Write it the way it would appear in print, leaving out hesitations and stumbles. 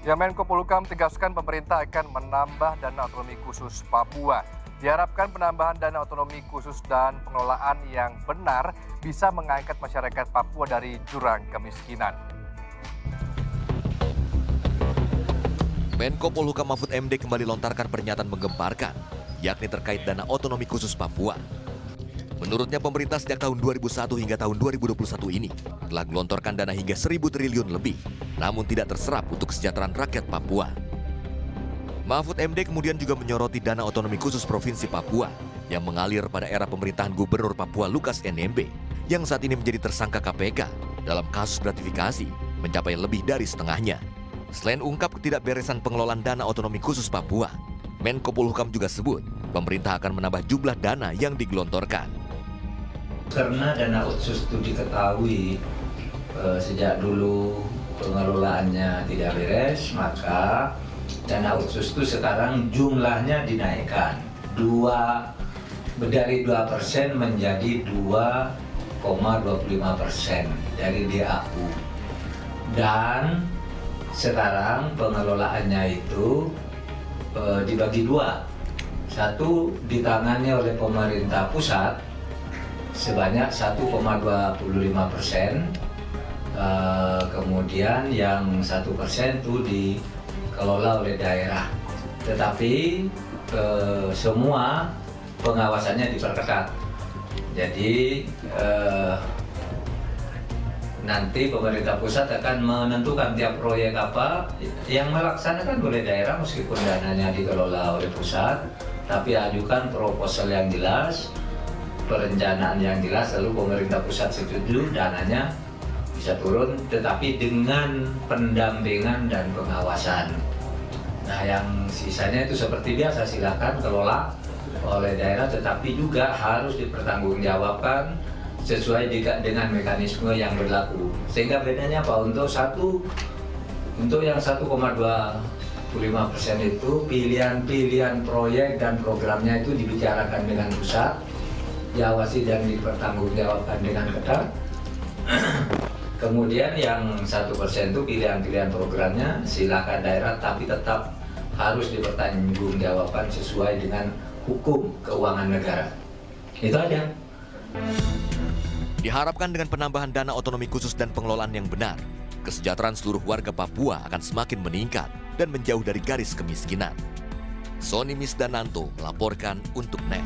Ya, Menko Polhukam tegaskan pemerintah akan menambah dana otonomi khusus Papua. Diharapkan penambahan dana otonomi khusus dan pengelolaan yang benar bisa mengangkat masyarakat Papua dari jurang kemiskinan. Menko Polhukam Mahfud MD kembali lontarkan pernyataan menggemparkan, yakni terkait dana otonomi khusus Papua. Menurutnya pemerintah sejak tahun 2001 hingga tahun 2021 ini telah gelontorkan dana hingga 1.000 triliun lebih, namun tidak terserap untuk kesejahteraan rakyat Papua. Mahfud MD kemudian juga menyoroti dana otonomi khusus Provinsi Papua yang mengalir pada era pemerintahan Gubernur Papua Lukas NMB yang saat ini menjadi tersangka KPK dalam kasus gratifikasi mencapai lebih dari setengahnya. Selain ungkap ketidakberesan pengelolaan dana otonomi khusus Papua, Menko Polhukam juga sebut pemerintah akan menambah jumlah dana yang digelontorkan. Karena dana otsus itu diketahui sejak dulu pengelolaannya tidak beres, maka dana otsus itu sekarang jumlahnya dinaikkan dari 2% menjadi 2,25% dari DAU. Dan sekarang pengelolaannya itu dibagi dua. Satu ditangani oleh pemerintah pusat sebanyak 1,25%, kemudian yang 1% itu dikelola oleh daerah. Tetapi semua pengawasannya diperketat. Jadi nanti pemerintah pusat akan menentukan tiap proyek apa yang melaksanakan oleh daerah meskipun dananya dikelola oleh pusat, tapi ajukan proposal yang jelas, perencanaan yang jelas, lalu pemerintah pusat setuju, dananya bisa turun, tetapi dengan pendampingan dan pengawasan. Nah, yang sisanya itu seperti biasa, silakan kelola oleh daerah, tetapi juga harus dipertanggungjawabkan sesuai dengan mekanisme yang berlaku. Sehingga bedanya apa? Untuk yang 1,25% itu pilihan proyek dan programnya itu dibicarakan dengan pusat, diawasi dan dipertanggungjawabkan dengan ketat. Kemudian yang 1% itu pilihan programnya silakan daerah, tapi tetap harus dipertanggungjawabkan sesuai dengan hukum keuangan negara. Itu aja. Diharapkan dengan penambahan dana otonomi khusus dan pengelolaan yang benar, kesejahteraan seluruh warga Papua akan semakin meningkat dan menjauh dari garis kemiskinan. Sony Misdananto melaporkan untuk NET.